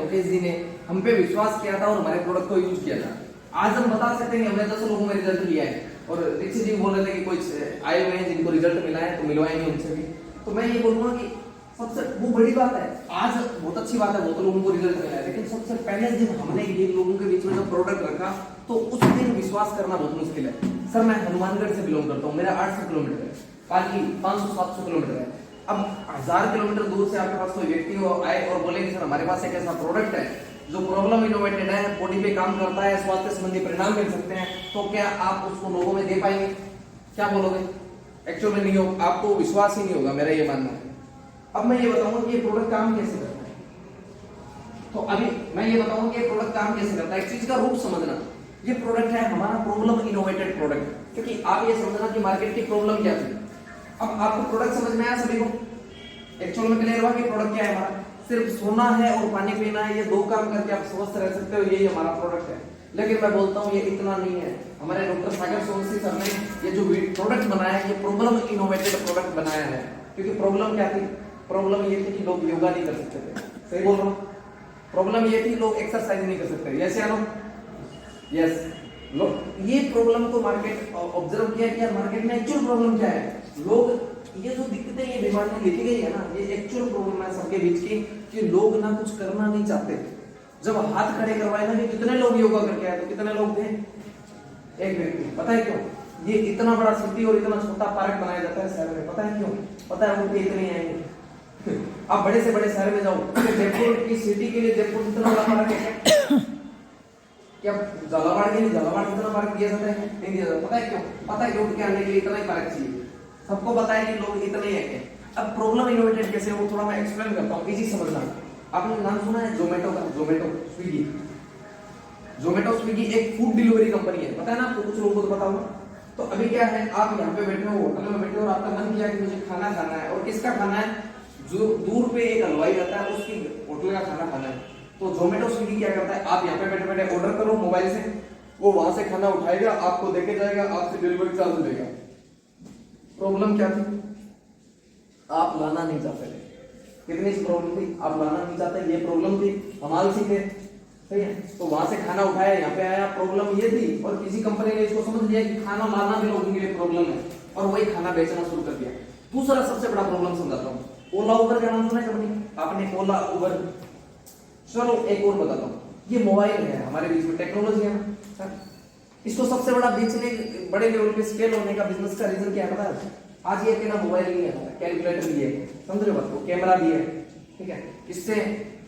मुकेश जी ने हम पे विश्वास किया था और हमारे प्रोडक्ट को यूज किया था। आज हम बता सकते हैं कि हमने 10 लोगों में रिजल्ट लिया है। और दीक्षित जी बोल रहे थे कि कोई आए हुए हैं जिनको रिजल्ट मिला है तो मिलवाएंगे उनसे भी। तो मैं ये बोलूंगा कि सबसे वो बड़ी बात है, आज बहुत अच्छी बात है बहुत लोगों को रिजल्ट मिला है, लेकिन सबसे पहले दिन हमने ये लोगों के बीच में जब प्रोडक्ट रखा तो उस दिन विश्वास करना बहुत मुश्किल है। सर मैं हनुमानगढ़ से बिलोंग करता हूँ, मेरा 800 किलोमीटर है, पाली 500-700 किलोमीटर है। अब 1000 किलोमीटर दूर से आपके पास कोई व्यक्ति हो आए और बोले कि सर हमारे पास एक ऐसा प्रोडक्ट है जो प्रॉब्लम इनोवेटेड है, बॉडी पे काम करता है, स्वास्थ्य संबंधी परिणाम मिल सकते हैं, तो क्या आप उसको लोगों में दे पाएंगे? क्या बोलोगे? एक्चुअल में नहीं हो, आपको विश्वास ही नहीं होगा, मेरा ये मानना है। अब मैं ये बताऊंगा कि ये प्रोडक्ट काम कैसे करता है। तो अभी मैं ये बताऊंगा कि ये प्रोडक्ट काम कैसे करता है। एक चीज का रूप समझना, ये प्रोडक्ट है हमारा प्रॉब्लम इनोवेटेड प्रोडक्ट, क्योंकि आप ये समझना कि मार्केट की प्रॉब्लम क्या थी। अब आपको प्रोडक्ट समझ में आया सभी को? एक्चुअल में क्लियर हुआ कि प्रोडक्ट क्या है हमारा? सिर्फ सोना है और पानी पीना है, ये दो काम करके आप स्वस्थ रह सकते हो, यही हमारा प्रोडक्ट है। लेकिन मैं बोलता हूँ ये इतना नहीं है। हमारे डॉक्टर सागर सोनसी सर ने ये जो प्रोडक्ट बनाया है, ये प्रॉब्लम इनोवेटेड प्रोडक्ट बनाया है। क्योंकि प्रॉब्लम क्या थी? प्रॉब्लम ये थी कि लोग योगा नहीं कर सकते थे, सही बोल रहा हूँ? प्रॉब्लम ये थी लोग एक्सरसाइज नहीं कर सकते, यस या नो? यस। लोग ये प्रॉब्लम को मार्केट ऑब्जर्व किया कि यार मार्केट में एक्चुअल प्रॉब्लम क्या है। लोग ये जो दिक्कतें ये बीमारियां लिखी गई है ना, ये एक्चुअल प्रॉब्लम है सबके बीच की, कि लोग ना कुछ करना नहीं चाहते। जब हाथ खड़े करवाए ना कि कितने लोग योगा करके आए, तो कितने लोग थे? एक व्यक्ति। पता है क्यों? ये इतना बड़ा सिटी और इतना छोटा पार्क बनाया जाता है शहर में, पता है क्यों? पता है उनके इतने आएंगे। आप बड़े से बड़े शहर में जाओ, जयपुर की सिटी के लिए जयपुर इतना बड़ा पार्क है क्या? झालावाड़ के लिए झालावाड़ इतना पार्क दिया जाता है? नहीं दिया जाता। पता है क्यों? पता है कि उठ के आने के लिए इतना ही पार्क चाहिए। सबको पता है कि लोग इतने ही हैं। अब प्रॉब्लम इनोवेटेड कैसे है वो थोड़ा मैं एक्सप्लेन करता हूँ, इजी समझना। आपने नाम सुना है जोमेटो का? जोमेटो, स्विगी। जोमेटो स्विगी एक फूड डिलीवरी कंपनी है, पता है ना आपको? कुछ लोगों को तो पता होगा। तो अभी क्या है, आप यहाँ पे बैठे हो, होटल में बैठे हो और आपका मन किया कि मुझे खाना खाना है, और किसका खाना है? जो दूर पे एक हलवाई रहता है उसकी होटल का खाना खाना है। तो जोमेटो स्विगी क्या करता है, आप यहाँ पे बैठे बैठे ऑर्डर करो मोबाइल से, वो वहां से खाना उठाएगा, आपको देके जाएगा, आपसे डिलीवरी चार्ज लेगा। प्रॉब्लम क्या थी? आप लाना नहीं चाहते थे। कितनी प्रॉब्लम थी? आप लाना नहीं चाहते, ये प्रॉब्लम थी। हम आलसी थे, सही है? तो वहां से खाना उठाया, यहाँ पे आया, प्रॉब्लम ये थी। और किसी कंपनी ने इसको समझ लिया कि खाना लाना भी लोगों के लिए प्रॉब्लम है, और वही खाना बेचना शुरू कर दिया। दूसरा सबसे बड़ा प्रॉब्लम समझाता हूँ, ओला उबर का नाम सुना है कंपनी? आपने ओला उबर? चलो एक और बताता हूँ, ये मोबाइल है हमारे बीच में, टेक्नोलॉजी है ना। इसको सबसे बड़ा बेचने, बड़े लेवल पे स्केल होने का बिजनेस का रीजन क्या है? आज ये अकेला मोबाइल नहीं है, कैलकुलेटर भी है, समझ रहे हो बात को? कैमरा भी है, ठीक है? इससे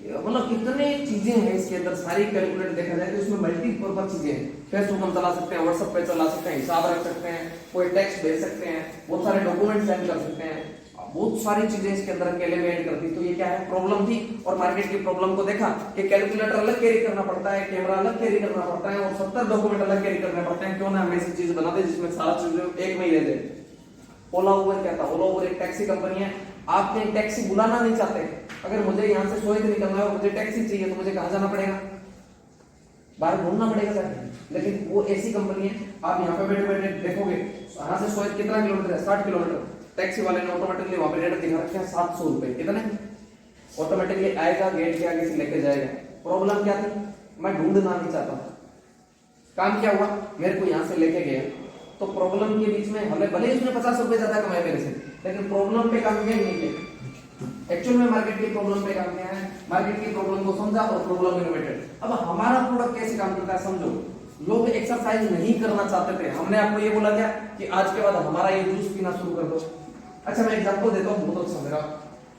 मतलब कितने चीजें हैं इसके अंदर, सारी कैलकुलेटर देखा जाए तो इसमें मल्टीपर्पज चीजें हैं। फेसबुक हम चला सकते हैं, व्हाट्सएप पे चला सकते हैं, हिसाब रख सकते हैं, कोई टेक्स्ट भेज सकते हैं, बहुत सारे डॉक्यूमेंट सेंड कर सकते हैं, बहुत सारी चीजें इसके अंदर अकेले में ऐड करती। तो ये क्या है? प्रॉब्लम थी। और मार्केट की प्रॉब्लम को देखा कि कैलकुलेटर अलग कैरी करना पड़ता है, कैमरा अलग कैरी करना पड़ता है, और 70 डॉक्यूमेंट अलग कैरी करने पड़ते हैं। क्यों ना हम ऐसी चीज बना दे जिसमें सारा चीज एक में ही रह जाए। ओला उबर क्या था? ओला उबर एक टैक्सी कंपनी है। आपने टैक्सी बुलाना नहीं चाहते, अगर मुझे यहाँ से सोए निकलना है और मुझे टैक्सी चाहिए तो मुझे कहाँ जाना पड़ेगा? बाहर घूमना पड़ेगा सर। लेकिन वो ऐसी कंपनी है, आप यहाँ पे बैठे बैठे देखोगे यहाँ से सोए कितना किलोमीटर है? 60 किलोमीटर। टैक्सी वाले ने ऑटोमेटिकली वहां पे रेट दिखा रखे हैं 700 रुपए, कितने? ऑटोमेटिकली आएगा, गेट के आगे से लेके जाएगा। प्रॉब्लम क्या थी? मैं ढूंढना नहीं चाहता था। काम क्या हुआ? मेरे को यहाँ से लेके गया, तो प्रॉब्लम के बीच में भले उसने 50 रुपए ज्यादा कमाए मेरे से, लेकिन प्रॉब्लम पे काम किया नहीं किया। एक्चुअल में मार्केट की प्रॉब्लम पे काम किया है, मार्केट की प्रॉब्लम को समझा और प्रॉब्लम इनोवेटेड। अब हमारा प्रोडक्ट कैसे काम करता है समझो। लोग एक्सरसाइज नहीं करना चाहते थे, हमने आपको ये बोला क्या कि आज के बाद हमारा ये जूस पीना शुरू कर दो। अच्छा मैं एग्जांपल देता हूँ, बहुत अच्छा मेरा,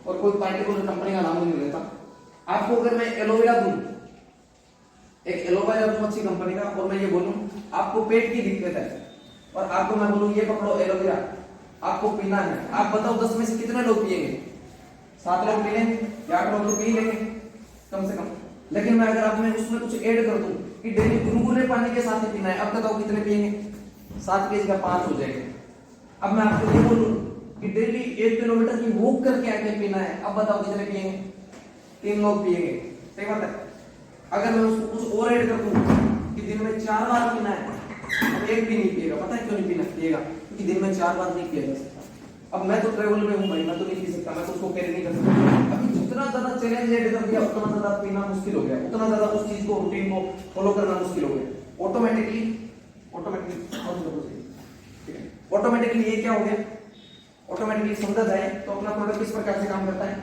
और कोई पार्टिकुलर कंपनी का नाम नहीं लेता। आपको अगर मैं एलोवेरा दूं, एक एलोवेरा दूं अच्छी कंपनी का, और मैं ये बोलूं आपको पेट की दिक्कत है, और आपको मैं बोलूं ये पकड़ो एलोवेरा, आपको पीना है, आप बताओ 10 में से कितने लोग पिएंगे? 7 लोग पी लेंगे या 8 लोग तो पी लेंगे कम से कम। लेकिन मैं अगर आप में उसमें कुछ ऐड कर दूं कि डेली गुनगुने पानी के साथ ही पीना है, अब बताओ कितने पिएंगे? 7 की जगह 5 हो जाएंगे। अब मैं आपको ये बोलूं कि डेली 1 किलोमीटर की वॉक करके आके पीना है, अब बताओ कितने पिएंगे? 3 लोग पिएंगे, सही बात है। अगर मैं उसको कुछ और ऐड कर दूं कि दिन में 4 बार पीना है, अब एक भी नहीं पिएगा। पता है क्यों नहीं पीना पिएगा? क्योंकि दिन में 4 बार नहीं पिया जा सकता। अब मैं तो ट्रेवल में हूं भाई, मैं तो नहीं पी सकता, मैं तो उसको कैरी नहीं कर सकता। अभी जितना जितना ज्यादा चैलेंज ऐड कर दिया उतना ज्यादा पीना मुश्किल हो गया, उतना ज्यादा उस चीज को रूटीन को फॉलो करना मुश्किल हो गया। ऑटोमेटिकली ये क्या हो गया, ऑटोमेटिकली समझा जाए तो अपना प्रोडक्ट किस प्रकार से काम करता है।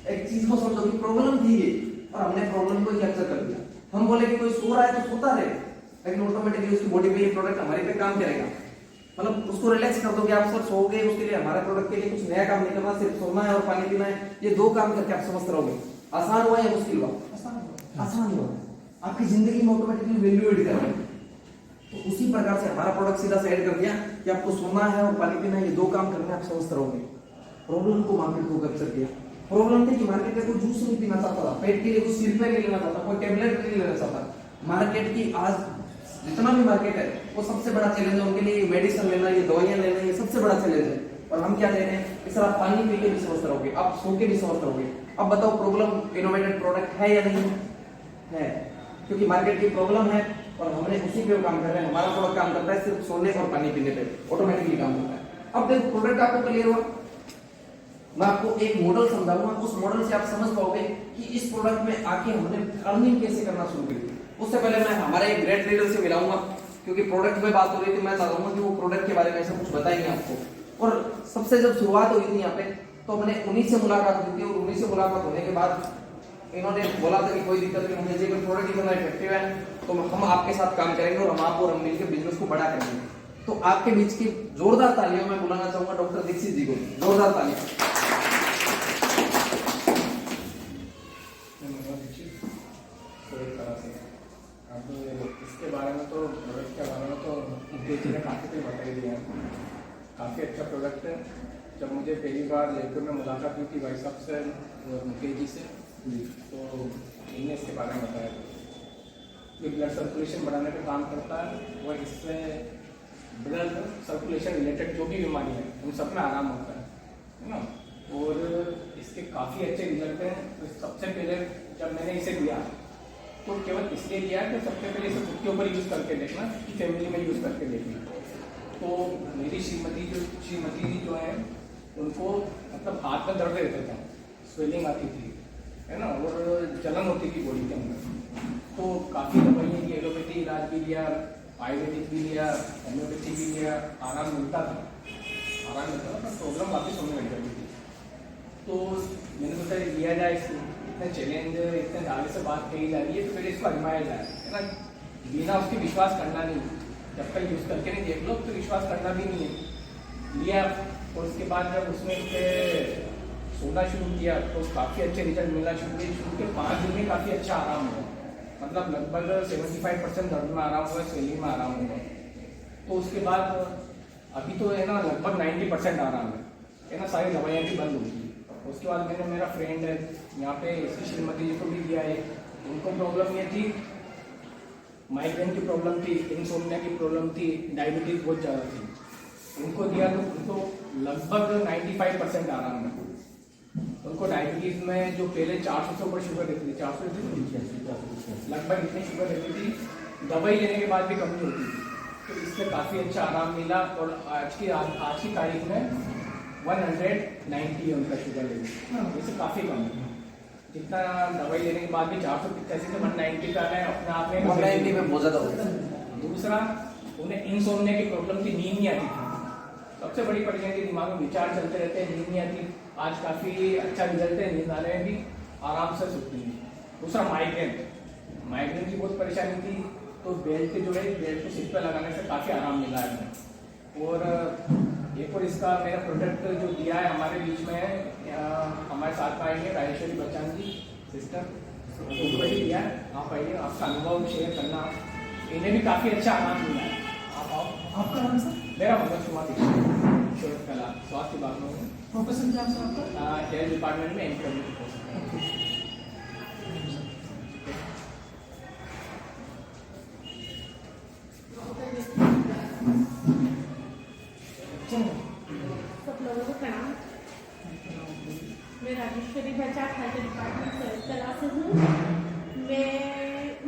एक चीज को समझो कि प्रॉब्लम थी ये और हमने प्रॉब्लम को कैप्चर कर लिया। हम बोले कि कोई सो रहा है तो सोता रहे, लेकिन ऑटोमेटिकली उसकी बॉडी पे ये प्रोडक्ट हमारे पे काम करेगा। मतलब उसको रिलैक्स कर दो कि आप सर सो गए, उसके लिए हमारे प्रोडक्ट के लिए कुछ नया काम नहीं करना, सिर्फ सोना है और पानी पीना है। ये दो काम करके आप समझ रहोगे। आसान हुआ या मुश्किल हुआ? आसान हुआ। आपकी जिंदगी में ऑटोमेटिकली वैल्यू एड कर रहे हैं। तो उसी प्रकार से हमारा प्रोडक्ट सीधा से ऐड कर दिया कि आपको सोना है और पानी पीना है, ये दो काम करने आप समझ रहोगे। प्रॉब्लम को मार्केट को कैप्चर किया। प्रॉब्लम थी कि मार्केट में कोई जूस नहीं पीना चाहता था, पेट के लिए कोई सिरपे नहीं लेना चाहता, कोई टेबलेट नहीं लेना चाहता। मार्केट की आज जितना भी मार्केट है वो सबसे बड़ा चैलेंज है उनके लिए। मेडिसिन लेना, ये दवाइयां लेना, ये सबसे बड़ा चैलेंज है। और हम क्या दे रहे हैं कि सर आप पानी पी के भी समझ रहोगे, आप सो के भी समझ रहोगे। अब बताओ प्रॉब्लम इनोवेटेड प्रोडक्ट है या नहीं है? क्योंकि मार्केट की प्रॉब्लम है और हमने उसी पे काम कर रहे हैं। हमारा प्रोडक्ट काम करता है सिर्फ सोने और पानी पीने पे, ऑटोमेटिकली काम करता है। अब देखो प्रोडक्ट आपको क्लियर हुआ। मैं आपको एक मॉडल समझाऊंगा, उस मॉडल से आप समझ पाओगे कि इस प्रोडक्ट में आके हमने अर्निंग कैसे करना शुरू की। उससे पहले मैं हमारे एक ग्रेट लीडर से मिलाऊंगा, क्योंकि प्रोडक्ट में बात हो रही थी। मैं चाहूंगा कि वो प्रोडक्ट के बारे में ऐसा कुछ बताएंगे आपको। और सबसे जब शुरुआत हुई थी यहाँ पे तो हमने उन्हीं से मुलाकात हुई थी, और उन्हीं से मुलाकात होने के बाद इन्होंने बोला था कि कोई दिक्कत नहीं होगी, अगर प्रोडक्ट इतना इफेक्टिव है तो हम आपके साथ काम करेंगे और हम आप और हम मिलकर बिजनेस को बड़ा करेंगे। तो आपके बीच की जोरदार तालियों में बुलाना चाहूंगा डॉक्टर दीक्षित जी को। जोरदार तालियां। अब इसके बारे में तो प्रोडक्ट के बारे में तो मुकेश जी ने काफ़ी कुछ बता ही दिया है। काफ़ी अच्छा प्रोडक्ट है। जब मुझे पहली बार जयपुर में मुलाकात हुई थी भाई साहब से, मुकेश जी से, तो इन्हें इसके बारे में बताया था। ये ब्लड सर्कुलेशन बढ़ाने का काम करता है, और इससे ब्लड सर्कुलेशन रिलेटेड जो भी बीमारी है उन सब में आराम होता है ना। और इसके काफ़ी अच्छे रिजल्ट हैं। तो सबसे पहले जब मैंने इसे लिया तो केवल इसलिए लिया कि सबसे पहले इसे खुद के ऊपर यूज़ करके देखना, कि फैमिली में यूज़ करके देखना। तो मेरी श्रीमती जी जो है उनको मतलब हाथ में दर्द रहता था, स्वेलिंग आती थी, है ना, और जलन होती थी बॉडी के अंदर। तो काफ़ी दवाइयाँ की, एलोपैथी इलाज भी लिया, आयुर्वेदिक भी लिया, होम्योपैथी भी लिया, आराम मिलता था, पर प्रॉब्लम वापस होने लग जाती थी। तो मैंने सोचा लिया जाए इसको, इतने चैलेंज इतने दावे से बात कही जा रही है तो पहले इसको आजमाया जाए, है ना। बिना उसके विश्वास करना नहीं, जब तक यूज़ करके नहीं देख लो तो विश्वास करना भी नहीं है। लिया और उसके बाद जब उसमें सोना शुरू किया तो काफ़ी अच्छे रिजल्ट मिलना शुरू के 5 दिन में काफ़ी अच्छा आराम हुआ। मतलब लगभग 75% दर्द में आराम हुआ, स्वेलिंग में आराम हुआ। तो उसके बाद अभी तो है ना लगभग 90% आराम है ना, सारी दवाइयाँ भी बंद होगी। उसके बाद मैंने, मेरा फ्रेंड है यहाँ पे, इसकी श्रीमती जी को भी दिया है। उनको प्रॉब्लम ये थी, माइग्रेन की प्रॉब्लम थी, इंसोम्निया की प्रॉब्लम थी, डायबिटीज बहुत ज़्यादा थी। उनको दिया तो उनको लगभग 95% आराम है। उनको डायबिटीज में जो पहले 400 से ऊपर शुगर रहती थी, 400 लगभग इतनी शुगर रहती थी, दवाई लेने के बाद भी कमी होती थी। तो इससे काफ़ी अच्छा आराम मिला। और आज की तारीख में 190 है उनका शुगर लेवल, इससे काफ़ी कम है। जितना दवाई लेने के बाद भी 485 से 190 का है, अपने आप में 190 में बहुत ज़्यादा होता है। दूसरा, उन्हें इंसोम्निया की प्रॉब्लम थी, नींद नहीं आती थी। सबसे बड़ी परेशानी थी, दिमाग में विचार चलते रहते हैं, नींद नहीं आती। आज काफ़ी अच्छा रिजल्ट है, नींद आने में भी आराम से सोती है। दूसरा, माइग्रेन की बहुत परेशानी थी, तो बेल्ट जो है, बेल्ट को सिर पर लगाने से काफ़ी आराम मिला है। और एक और इसका मेरा प्रोडक्ट जो दिया है हमारे बीच में, हमारे साथ आएंगे राजेश्वरी बच्चन जी सिस्टर, उनको ही दिया है। आप आइए, आपका अनुभव शेयर करना। इन्हें भी काफ़ी अच्छा आराम मिला है। आप आओ। आपका नाम सर? मेरा मतलब शुरुआत कला स्वास्थ्य विभाग में हूँ। प्रोफेशन क्या है आपका? हेल्थ डिपार्टमेंट में एमपी। सब लोगों को प्रणाम। मैं राजेश्वरी बजाज हेल्थ डिपार्टमेंट से कला से हूँ।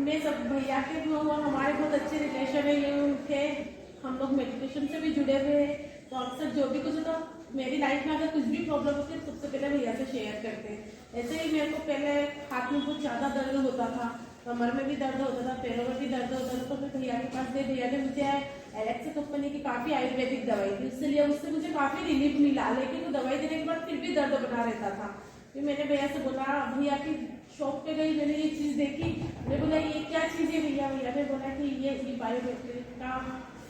मैं सब भैया के हमारे बहुत अच्छे रिलेशन है, ये थे। हम लोग मेडिटेशन से भी जुड़े हुए हैं, तो अक्सर जो भी कुछ तो मेरी लाइफ में अगर कुछ भी प्रॉब्लम होती है सबसे पहले भैया से शेयर करते हैं। ऐसे ही मेरे को पहले हाथ में कुछ ज़्यादा दर्द होता था, कमर में भी दर्द होता था, पैरों में भी दर्द होता था। तो मैं भैया के पास गई, भैया ने मुझे एलेक्स कंपनी की काफ़ी आयुर्वेदिक दवाई दी, इसलिए उससे मुझे काफ़ी रिलीफ मिला। लेकिन वो दवाई देने के बाद फिर भी दर्द बना रहता था। फिर मैंने भैया से बोला, भैया की शॉप पे गई, मैंने ये चीज़ देखी, मैंने बोला ये क्या चीज़ है भैया? भैया ने बोला कि ये बायोमेट्रिक का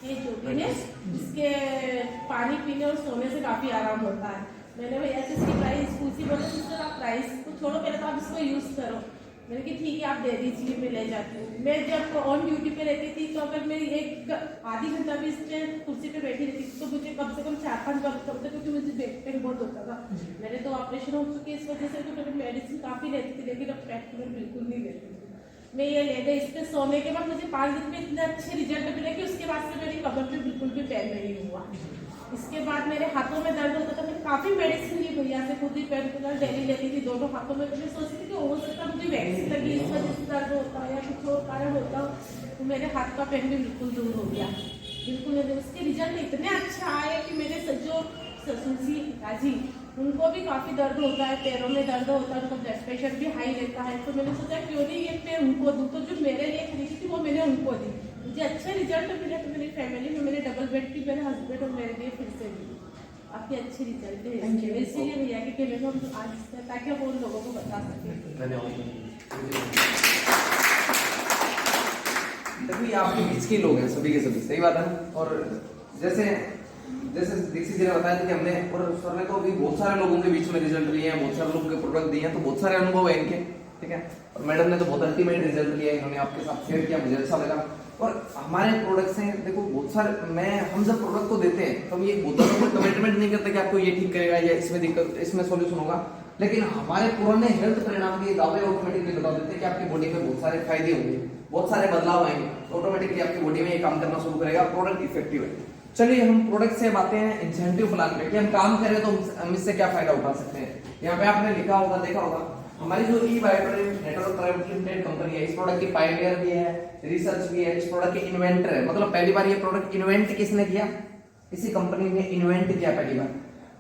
है जो भी है, जिसके पानी पीने और सोने से काफ़ी आराम होता है। मैंने भैया से इसकी प्राइस पूछी, बोले सिस्टर आप प्राइस को छोड़ो, पहले तो आप इसको यूज़ करो। मैंने कहा ठीक है आप दे दीजिए, मैं ले जाती हूँ। मैं जब ऑन ड्यूटी पे रहती थी तो अगर मैं एक आधी घंटा भी इस पे कुर्सी पे बैठी रहती थी तो मुझे कम से कम 4-5 बार होता, क्योंकि मुझे बैक पेन बहुत होता था। मेरे तो ऑपरेशन हो चुके इस वजह से, तो मैं मेडिसिन काफ़ी लेती थी, लेकिन अब बैक पेन बिल्कुल नहीं लेती थी। मैं ये ले गई, इस पे सोने के बाद मुझे 5 दिन में इतने अच्छे रिजल्ट मिले कि उसके बाद से मेरी कमर पे बिल्कुल भी पेन नहीं हुआ। इसके बाद मेरे हाथों में दर्द होता था, मैं काफ़ी मेडिसिन ली भैया से, खुद ही पेन किलर डेली लेती थी दोनों हाथों में। तो मैं सोचती थी कि हो सकता मुझे वैक्सीन लगी इस वजह से दर्द होता है या कुछ और कारण होता हो। तो मेरे हाथ का पेन भी बिल्कुल दूर हो गया, बिल्कुल। उसके रिजल्ट इतने अच्छे आए कि मेरे जो ससुर जी पिताजी, उनको भी काफ़ी दर्द होता है, पैरों में दर्द होता है, उनका ब्लड प्रेशर भी हाई रहता है। तो मैंने सोचा क्यों नहीं ये मैं उनको दूँ। तो जो मेरे लिए खरीदी थी वो मैंने उनको दी, मुझे अच्छे रिजल्ट मिले। तो मेरी फैमिली में मेरे डबल बेड की, मेरे हस्बैंड और मेरे लिए फिर से दी, काफ़ी अच्छे रिजल्ट है। इसीलिए भैया के कहने को हम आज, ताकि हम उन लोगों को बता सकें। धन्यवाद। देखो ये आपके बीच के लोग हैं, सभी के सभी, सही बात है ना। और जैसे दीक्षित जी ने बताया था कि हमने, और सर ने तो अभी बहुत सारे लोगों के बीच में रिजल्ट लिए हैं, बहुत सारे लोगों के प्रोडक्ट दिए हैं, तो बहुत सारे अनुभव है इनके, ठीक है। और मैडम ने तो बहुत अल्टीमेट रिजल्ट लिया है, इन्होंने आपके साथ शेयर किया, मुझे अच्छा लगा। और हमारे प्रोडक्ट्स हैं, देखो बहुत सारे, हम जब प्रोडक्ट को देते हैं तो हम ये बहुत ज़्यादा कमिटमेंट नहीं करते कि आपको ये ठीक करेगा या इसमें दिक्कत, इसमें सॉल्यूशन होगा। लेकिन हमारे पुराने हेल्थ परिणाम के दावे ऑटोमेटिकली बता देते हैं कि आपकी बॉडी में बहुत सारे फायदे होंगे, बहुत सारे बदलाव आएंगे, ऑटोमेटिकली आपकी बॉडी में ये काम करना शुरू करेगा, प्रोडक्ट इफेक्टिव है। चलिए हम प्रोडक्ट से बातें हैं इंसेंटिव प्लान पे, कि हम काम करें तो हम इससे क्या फायदा उठा सकते हैं। यहाँ पे आपने लिखा होगा, देखा होगा, हमारी जो ई बायोटोनिक नेटवर्क प्राइवेट लिमिटेड कंपनी है, इस प्रोडक्ट की पायनियर भी है, रिसर्च भी है, इस प्रोडक्ट के इन्वेंटर है। मतलब पहली बार ये प्रोडक्ट इन्वेंट किसने किया? किसी कंपनी ने इन्वेंट किया पहली बार।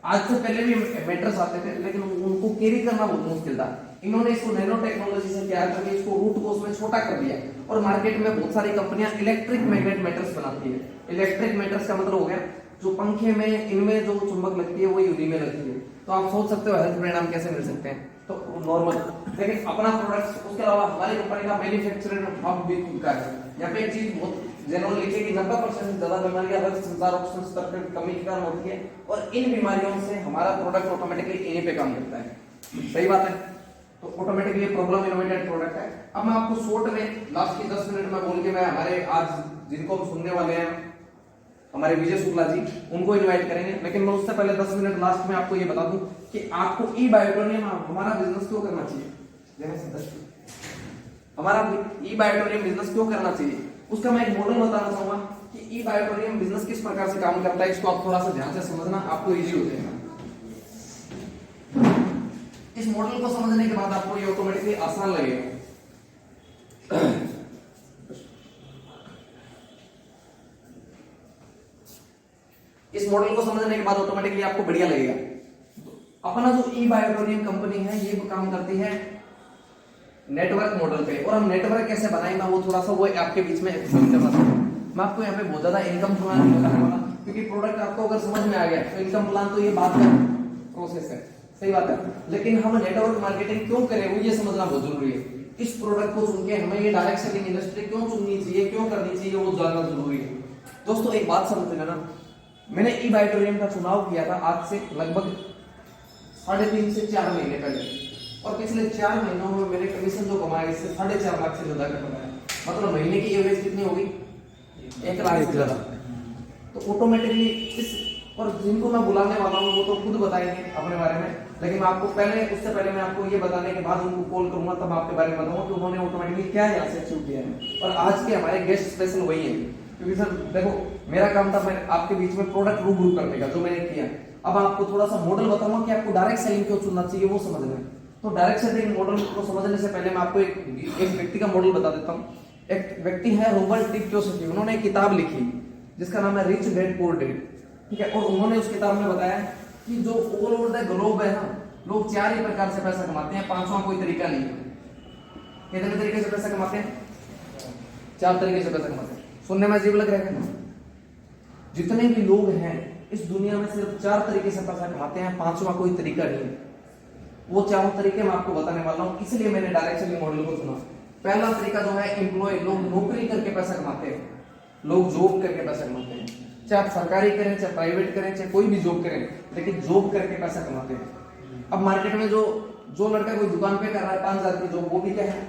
आज से पहले भी मेटर्स आते थे, लेकिन उनको कैरी करना बहुत मुश्किल था। इन्होंने इसको नैनो टेक्नोलॉजी से तैयार करके इसको रूट को उसमें छोटा कर दिया, और मार्केट में बहुत सारी कंपनियां इलेक्ट्रिक मैग्नेट मेटर्स बनाती है। इलेक्ट्रिक मेटर्स का मतलब हो गया जो पंखे में, इनमें जो चुंबक लगती है वो यूरी में लगती है। तो आप सोच सकते हो हेल्थ परिणाम कैसे मिल सकते हैं, तो नॉर्मल। लेकिन अपना प्रोडक्ट, उसके अलावा हमारी कंपनी का मैन्युफैक्चरिंग हब भी खुद का है। यहाँ पे एक चीज बहुत जनरल लिखिए कि 90% से ज्यादा बीमारियां रक्त संचार ऑक्सीजन स्तर की कमी के कारण होती है, और इन बीमारियों से हमारा प्रोडक्ट ऑटोमेटिकली इन्हीं पे काम करता है। सही बात है। तो ऑटोमेटिकली प्रॉब्लम इनोवेटेड प्रोडक्ट है। अब मैं आपको शॉर्ट में लास्ट की 10 मिनट में बोल के मैं हमारे आज जिनको हम सुनने वाले हैं, हमारे विजय शुक्ला जी, उनको इनवाइट करेंगे। लेकिन मैं उससे पहले 10 मिनट लास्ट में आपको ये बता दूं कि आपको ई बायोटोनियम हमारा बिजनेस क्यों करना चाहिए। हमारा ई बायोटोनियम बिजनेस क्यों करना चाहिए, उसका मैं एक मॉडल बताना चाहूंगा कि ई बायोटोनियम बिजनेस किस प्रकार से काम करता है। इसको आप थोड़ा सा ध्यान से समझना, आपको इजी हो जाएगा। इस मॉडल को समझने के बाद आपको ये ऑटोमेटिकली आसान लगेगा। इस मॉडल को समझने के बाद ऑटोमेटिकली आपको बढ़िया लगेगा। अपना जो ई बायोटोनियम कंपनी है ये काम करती है नेटवर्क मॉडल पे, और हम नेटवर्क कैसे बनाएंगे वो थोड़ा सा वो आपके बीच में एक्सप्लेन करना चाहूंगा। मैं आपको यहाँ पे बहुत ज्यादा इनकम प्लान नहीं बताने वाला, क्योंकि प्रोडक्ट आपको अगर समझ में आ गया तो इनकम प्लान तो ये बात का प्रोसेस है, सही बात है। लेकिन हम नेटवर्क मार्केटिंग क्यों करें वो ये समझना बहुत जरूरी है। इस प्रोडक्ट को सुन के हमें ये डायरेक्ट सेलिंग इंडस्ट्री क्यों चुननी चाहिए, क्यों करनी चाहिए, वो जानना जरूरी है। दोस्तों एक बात समझ लेना, मैंने ई बायोटोनियम का चुनाव किया था आज से लगभग 3.5 से 4 महीने पहले, और पिछले 4 महीनों में मैंने कमीशन जो कमाया इससे 4.5 लाख से ज्यादा का कमाया। मतलब महीने की एवरेज कितनी होगी? 1 लाख से ज्यादा। तो ऑटोमेटिकली इस, और जिनको मैं बुलाने वाला हूँ वो तो खुद बताएंगे अपने बारे में, लेकिन मैं आपको पहले, उससे पहले मैं आपको ये बताने के बाद उनको कॉल करूंगा, तब आपके बारे में बताऊंगा कि उन्होंने ऑटोमेटिकली क्या यहाँ से अचीव किया है। और आज के हमारे गेस्ट स्पेशल वही है, क्योंकि सर देखो मेरा काम था मैं आपके बीच में प्रोडक्ट रूबरू करने का, जो मैंने किया। अब आपको थोड़ा सा मॉडल बताऊंगा कि आपको डायरेक्ट सेलिंग क्यों चुनना चाहिए वो समझना है। तो डायरेक्ट सेलिंग मॉडल को समझने से पहले मैं आपको एक व्यक्ति का मॉडल बता देता हूँ। एक व्यक्ति है रॉबर्ट टी कियोसाकी, उन्होंने एक किताब लिखी जिसका नाम है रिच डैड पुअर डैड, ठीक है। और उन्होंने उस किताब में बताया कि जो ऑल ओवर द ग्लोब है ना, लोग 4 ही प्रकार से पैसा कमाते हैं, 5वां कोई तरीका नहीं है। कितने तरीके से पैसा कमाते हैं? 4 तरीके से पैसा कमाते हैं। सुनने में अजीब लग रहा है? जितने भी लोग हैं इस दुनिया में सिर्फ 4 तरीके से पैसा कमाते हैं, 5वां कोई तरीका नहीं है। वो 4 तरीके मैं आपको बताने वाला हूं, इसलिए मैंने डायरेक्शन मॉडल को चुना। पहला तरीका जो है एम्प्लॉय, लोग नौकरी करके पैसा कमाते हैं, लोग जॉब करके पैसा कमाते हैं, चाहे आप सरकारी करें चाहे प्राइवेट करें चाहे कोई भी जॉब करें, लेकिन जॉब करके पैसा कमाते हैं। अब मार्केट में जो लड़का कोई दुकान पे कर रहा है 5,000 की जॉब, वो भी क्या है?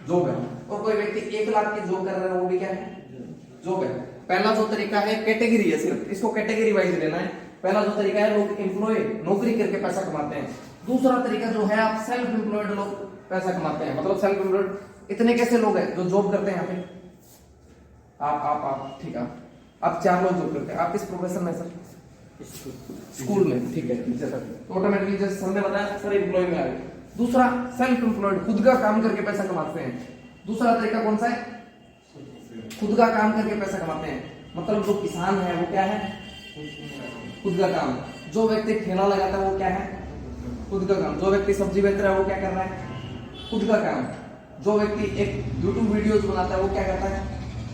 जॉब है। और कोई व्यक्ति 1 लाख की जॉब कर रहा है, वो भी क्या है? जॉब है। पहला जो तरीका है कैटेगरी है, सिर्फ इसको कैटेगरी वाइज लेना है। पहला जो तरीका है लोग एम्प्लॉय नौकरी करके पैसा कमाते हैं। दूसरा तरीका जो है आप सेल्फ एम्प्लॉयड लोग पैसा कमाते हैं। मतलब सेल्फ एम्प्लॉयड इतने कैसे लोग हैं जो जॉब करते हैं यहाँ पे? आप ठीक है, आप 4 लोग जॉब करते हैं। आप किस प्रोफेशन में सर? स्कूल में, ठीक है। तो ऑटोमेटिकली जैसे सर ने बताया सर एम्प्लॉय में आ गए। दूसरा सेल्फ एम्प्लॉयड, खुद का काम करके पैसा कमाते हैं। दूसरा तरीका कौन सा है? खुद का काम करके पैसा कमाते हैं। मतलब जो किसान है वो क्या है? खुद का काम। जो व्यक्ति ठेला लगाता है वो क्या है? खुद का काम। जो व्यक्ति सब्जी बेच रहा है वो क्या कर रहा है? खुद का काम। जो व्यक्ति एक यूट्यूब वीडियोस बनाता है वो क्या करता है?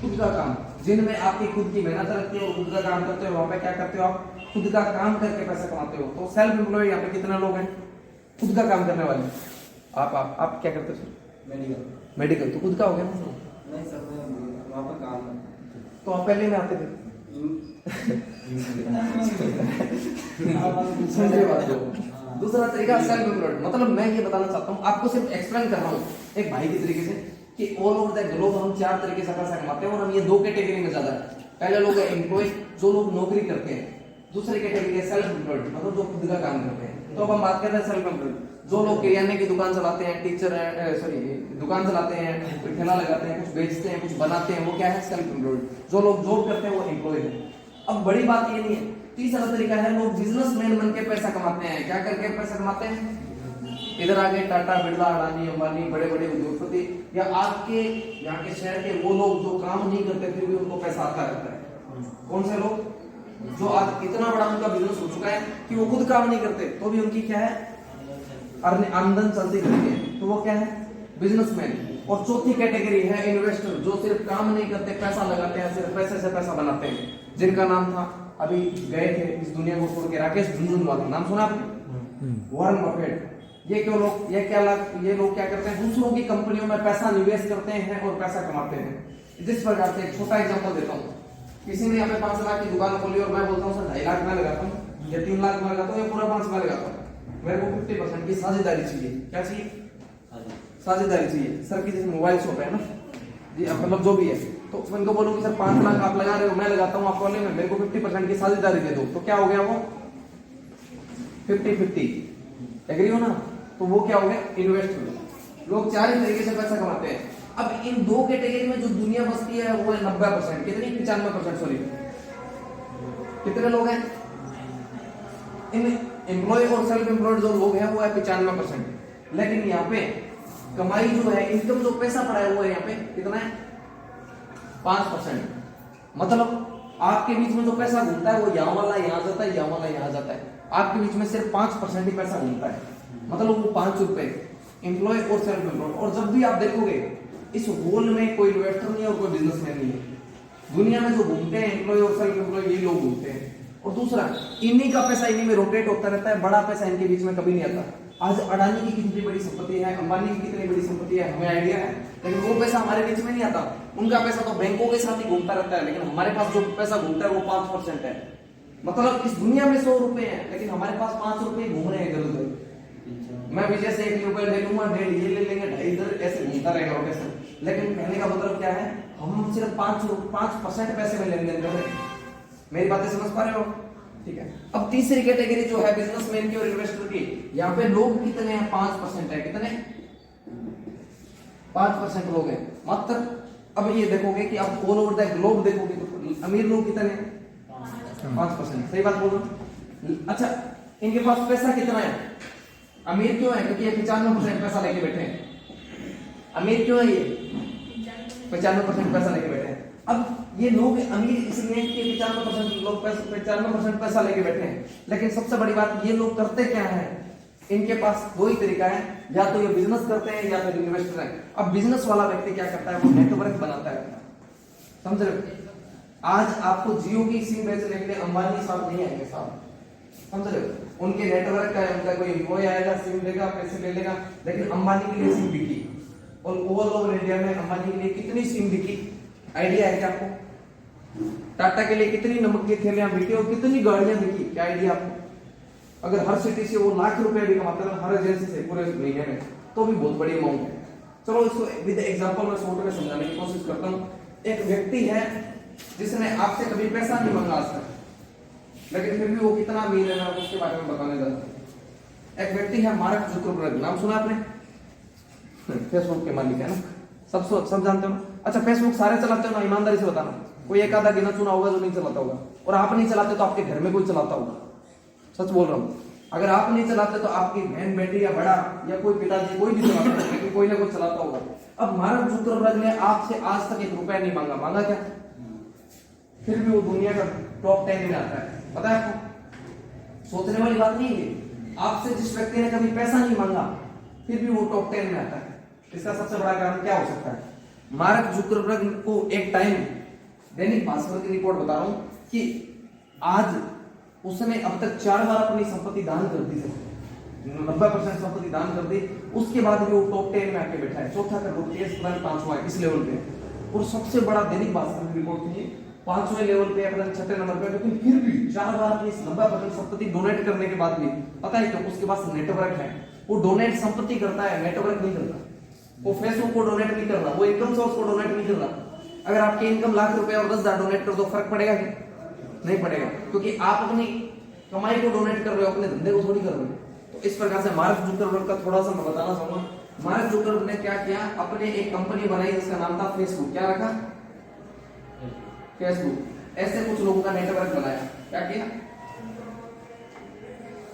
खुद का काम। जिनमें आपकी खुद की मेहनत लगती है और खुद का काम करते हो, वहां पे क्या करते हो आप? खुद का काम करके पैसा कमाते हो। तो सेल्फ एम्प्लॉयड यहाँ पे कितने लोग हैं? खुद का काम करने वाले। आप क्या करते हो सर? मेडिकल। तो खुद का हो गया ना? नहीं सर, मैं वहाँ पर काम है। तो आप पहले में आते थे? समझे बात को? दूसरा तरीका सेल्फ एम्प्लॉयड, मतलब मैं ये बताना चाहता हूँ, आपको सिर्फ एक्सप्लेन कर रहा हूँ एक भाई की तरीके से कि ऑल ओवर द ग्लोब हम 4 तरीके से पैसा कमाते हैं और हम ये 2 कैटेगरी में ज्यादा है। पहले लोग है एम्प्लॉय, जो लोग नौकरी करते हैं। दूसरी कैटेगरी है सेल्फ एम्प्लॉयड, मतलब जो खुद का काम करते हैं। तो अब हम बात कर रहे हैं सेल्फ एम्प्लॉयड, जो लोग किराने की दुकान चलाते हैं, टीचर दुकान चलाते हैं, ठेला लगाते हैं, कुछ बेचते हैं, कुछ बनाते हैं, वो क्या है? Self employed. जो लोग जॉब करते हैं वो एम्प्लॉय है। अब बड़ी बात ये नहीं है। तीसरा तरीका है लोग बिजनेसमैन बन के पैसा कमाते हैं। क्या करके पैसा कमाते हैं? इधर आगे टाटा, बिरला, अडानी, अंबानी, बड़े बड़े उद्योगपति या आपके यहाँ के शहर के वो लोग जो काम नहीं करते फिर भी उनको पैसा आता रहता है। कौन से लोग? जो आज इतना बड़ा उनका बिजनेस हो चुका है कि वो खुद काम नहीं करते तो भी उनकी क्या है? आमदन चलती रहती है। तो वो क्या है? बिजनेसमैन। और चौथी कैटेगरी है इन्वेस्टर, जो सिर्फ काम नहीं करते, पैसा लगाते हैं, सिर्फ पैसे से पैसा बनाते हैं। जिनका नाम था, अभी गए थे इस दुनिया को छोड़ के, राकेश झुनझुनवाला, नाम सुना आपने? Warren Buffett. ये लोग क्या करते हैं? दूसरों की कंपनियों में पैसा निवेश करते हैं और पैसा कमाते हैं। जिस प्रकार से एक छोटा एग्जांपल देता हूँ, किसी ने यहाँ पे 5 लाख की दुकान खोली और मैं बोलता हूँ सर 2.5 लाख में लगाता हूँ या 3 लाख में लगाता हूँ या पूरा 5 में लगाता हूँ, मेरे को 50% की साझेदारी चाहिए। क्या चाहिए? साझेदारी चाहिए। सर की जैसे मोबाइल शॉप है ना जी, मतलब जो भी है, तो उनको बोलो कि सर 5 लाख आप लगा रहे हो, मैं लगाता हूँ आपको, में मेरे को 50% की साझेदारी दे दो। तो क्या हो गया? वो 50-50 एग्री हो ना? तो वो क्या हो गया? इन्वेस्टर। लोग 4 ही तरीके से पैसा कमाते हैं। अब इन 2 कैटेगरी में जो दुनिया बसती है वो है 90%, कितनी? 95%, सॉरी। कितने लोग हैं? इन एम्प्लॉय और सेल्फ एम्प्लॉयड जो लोग हैं वो है 95%। लेकिन यहाँ पे कमाई जो है, इनकम जो पैसा पड़ा है वो है यहाँ पे कितना है? 5%। मतलब आपके बीच में जो पैसा घूमता है वो यहाँ वाला यहाँ जाता है, यहाँ वाला यहाँ जाता है। आपके बीच में सिर्फ 5% ही पैसा घूमता है। मतलब वो 5 रुपए एम्प्लॉय और सेल्फ एम्प्लॉयड। और जब भी आप देखोगे इस होल में कोई इन्वेस्टर नहीं है और कोई बिजनेसमैन नहीं है। दुनिया में जो घूमते हैं एम्प्लॉय और सेल्फ एम्प्लॉय, ये लोग घूमते हैं। और दूसरा, इन्हीं का पैसा इन्हीं में रोटेट होता रहता है, बड़ा पैसा इनके बीच में कभी नहीं आता। आज अडानी की कितनी बड़ी संपत्ति है, अंबानी की कितनी बड़ी संपत्ति है, हमें आइडिया है, लेकिन वो पैसा हमारे बीच में नहीं आता। उनका पैसा तो बैंकों के साथ ही घूमता रहता है, लेकिन हमारे पास जो पैसा घूमता है वो 5% है। मतलब इस दुनिया में 100 रुपए हैं, लेकिन हमारे पास 5 रुपए घूम रहे हैं इधर उधर। मैं विजय से 1 रुपए ले लूंगा, 1.5 ये ले लेंगे, 2.5 इधर, ऐसे घूमता रहेगा रोटेशन। लेकिन कहने का मतलब क्या है? हम सिर्फ 5% पैसे में लेन देन कर रहे हैं। मेरी बातें समझ पा रहे हो? ठीक है। अब तीसरी कैटेगरी जो है बिजनेसमैन की और इन्वेस्टर की, यहाँ पे लोग कितने हैं? 5% है। कितने? 5% लोग हैं मात्र। अब ये देखोगे कि आप ऑल ओवर द ग्लोब देखोगे तो अमीर लोग कितने हैं? 5%। सही बात बोल रहा हूं? अच्छा, इनके पास पैसा कितना है? अमीर क्यों है? क्योंकि ये 95% पैसा लेके बैठे हैं। अमीर क्यों है? ये 95% पैसा लेके बैठे हैं। अब ये लोग अमीर इसलिए कि 95% लोग 95% पैसा लेके बैठे हैं। लेकिन सबसे बड़ी बात, ये लोग करते क्या है? इनके पास दो ही तरीका है, या तो ये बिजनेस करते हैं या फिर इन्वेस्टर है। अब बिजनेस वाला व्यक्ति क्या करता है, वो नेटवर्क बनाता है अपना, समझ रहे हो। आज आपको जियो की सिम बेचने के लिए अंबानी साहब नहीं आएंगे साहब, समझ रहे हो। उनके नेटवर्क का है, उनका कोई एम्प्लॉय आएगा, सिम लेगा, पैसे ले लेगा, लेकिन अंबानी के लिए सिम बिकी, और ऑल ओवर इंडिया में अंबानी के लिए कितनी सिम बिकी, आइडिया है क्या आपको। टाटा के लिए कितनी नमक की थैलियां बिकी और कितनी गाड़ियां बिकी, क्या आइडिया आपको। अगर हर सिटी से वो लाख रुपए भी कमाते हैं हर एजेंसी से पूरे महीने में, तो भी बहुत बड़ी अमाउंट है। चलो इसको विद एग्जांपल में शॉर्ट में समझाने की कोशिश करता हूं। एक व्यक्ति है जिसने आपसे कभी पैसा नहीं मांगा आज तक, लेकिन फिर भी वो कितना अमीर है, मैं उसके बारे में बताने जा रहा हूं। एक व्यक्ति है मार्क जुकरबर्ग, नाम सुना आपने, फेसबुक के मालिक है ना, सब जानते हो ना। अच्छा, फेसबुक सारे चलाते हो ना, ईमानदारी से बताना, कोई एक आधा गिना चुना होगा जो नहीं चलाता होगा, और आप नहीं चलाते तो आपके घर में कोई चलाता होगा, सच बोल रहा हूँ। अगर आप नहीं चलाते तो आपकी बहन, बेटी या बड़ा या कोई पिताजी कोई भी चलाता है, लेकिन कोई ना कोई चलाता होगा। अब मार्क जुकरबर्ग ने आपसे आज तक 1 रुपया नहीं मांगा, मांगा क्या, फिर भी वो दुनिया का टॉप 10 में आता है, पता है आपको। सोचने वाली बात नहीं है, आपसे जिस व्यक्ति ने कभी पैसा नहीं मांगा फिर भी वो टॉप 10 में आता है, इसका सबसे बड़ा कारण क्या हो सकता है। मार्क जुकरबर्ग को एक टाइम दैनिक भास्कर की रिपोर्ट बता रहा हूं कि आज उसने अब तक 4 बार अपनी संपत्ति दान कर दी, 90% संपत्ति दान कर दी, उसके बाद भी वो टॉप 10 में आके बैठा है, चौथा करोड़पति, 5वां है इस लेवल पे। और सबसे बड़ा दैनिक भास्कर की रिपोर्ट थी 5वें लेवल पे, अपने 6ठे नंबर पे, लेकिन फिर भी 4 बार अपनी 90% संपत्ति डोनेट करने के बाद भी, पता है क्यों, उसके पास नेटवर्क है। वो डोनेट संपत्ति करता है, नेटवर्क नहीं करता। वो फेसबुक को डोनेट नहीं कर रहा, वो इनकम सोर्स को डोनेट नहीं कर रहा। अगर आपकी इनकम लाख रुपए और 10,000 डोनेट कर दो, फर्क पड़ेगा क्या, नहीं पड़ेगा, क्योंकि आप अपनी कमाई को डोनेट कर रहे हो, अपने धंधे को थोड़ी कर रहे हो। तो इस प्रकार से मार्क जुकरबर्ग का थोड़ा सा मैं बताना चाहूंगा। मार्क जुकरबर्ग ने क्या किया, अपने एक कंपनी बनाई जिसका नाम था फेसबुक, क्या रखा, फेसबुक। ऐसे कुछ लोगों का नेटवर्क बनाया, क्या किया।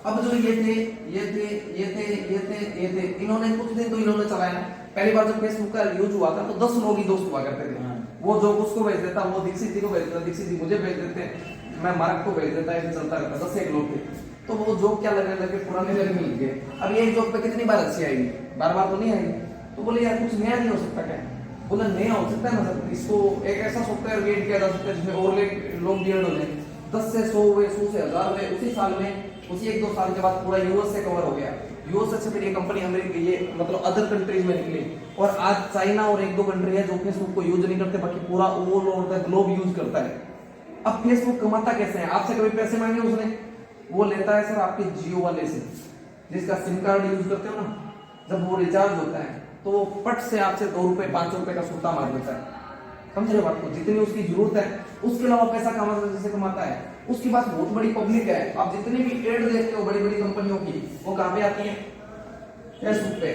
अब जो ये थे, इन्होंने कुछ दिन तो इन्होंने चलाया। पहली बार जब फेसबुक का यूज हुआ था तो 10 लोग ही दोस्त हुआ करते थे। वो जो उसको भेज देता, वो दीक्षित जी को भेज देता, दीक्षित जी मुझे भेज देते, मैं मार्क को भेज देता, ऐसे चलता रहता, 10 एक लोग थे। तो वो जोक क्या लगने लगे, पुराने लगने लग गए। अब ये जोक पे कितनी बार हंसी आएगी, बार बार तो नहीं आएगी। तो बोले यार कुछ नया नहीं हो सकता क्या, बोला नया हो सकता है ना सर, इसको एक ऐसा सॉफ्टवेयर क्रिएट किया जा सकता है जिसमें और लोग बियर्ड हो जाए, 10 से 100 हुए, 100 से 1000 हुए। उसी साल में, उसी 1-2 साल के बाद पूरा यूएस से कवर हो गया। यूएस से फिर ये कंपनी अमेरिका, ये मतलब अदर कंट्रीज में निकली, और आज चाइना और 1-2 कंट्री है जो फेसबुक को यूज नहीं करते, बाकी पूरा all over the globe use करता है। अब फेसबुक कमाता कैसे है, आपसे कभी पैसे मांगे उसने, वो लेता है सर आपके जियो वाले से, जिसका सिम कार्ड यूज करते हो ना, जब वो रिचार्ज होता है तो वो पट से आपसे 2 रुपए 5 रुपए का सूता मार देता है, समझ रहे बात को। जितनी उसकी जरूरत है उसके अलावा पैसा कमाता है, जैसे कमाता है। उसके पास बहुत बड़ी पब्लिक है, आप जितनी भी एड देखते हो बड़ी बड़ी कंपनियों की, वो कहां पे आती है, फेसबुक पे।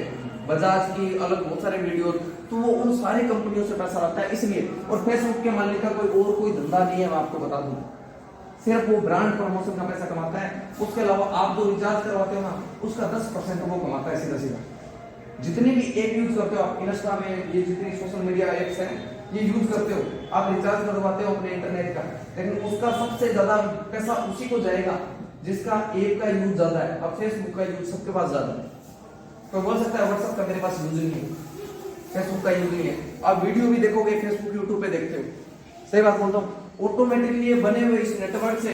बजाज की अलग बहुत सारे वीडियो, तो वो उन सारी कंपनियों से पैसा आता है इसलिए। और फेसबुक के मालिक का कोई धंधा नहीं है, मैं आपको बता दूं, सिर्फ वो ब्रांड प्रमोशन का पैसा कमाता है। उसके अलावा आप जो रिचार्ज करवाते हो ना, उसका 10% वो कमाता है सीधा सीधा। जितनी भी ऐप यूज करते हो आप, इंस्टा में ये जितनी सोशल मीडिया एप्स हैं ये यूज करते हो, आप रिचार्ज करवाते हो अपने इंटरनेट का, लेकिन उसका सबसे ज्यादा पैसा उसी को जाएगा जिसका ऐप का यूज ज्यादा है। अब फेसबुक का यूज सबके पास ज्यादा है, तो बोल सकता है व्हाट्सएप का मेरे पास यूज नहीं है, फेसबुक का यूज नहीं है। आप वीडियो भी देखोगे फेसबुक यूट्यूब पे देखते हो, सही बात बोलता हूँ। ऑटोमेटिकली ये बने हुए इस नेटवर्क से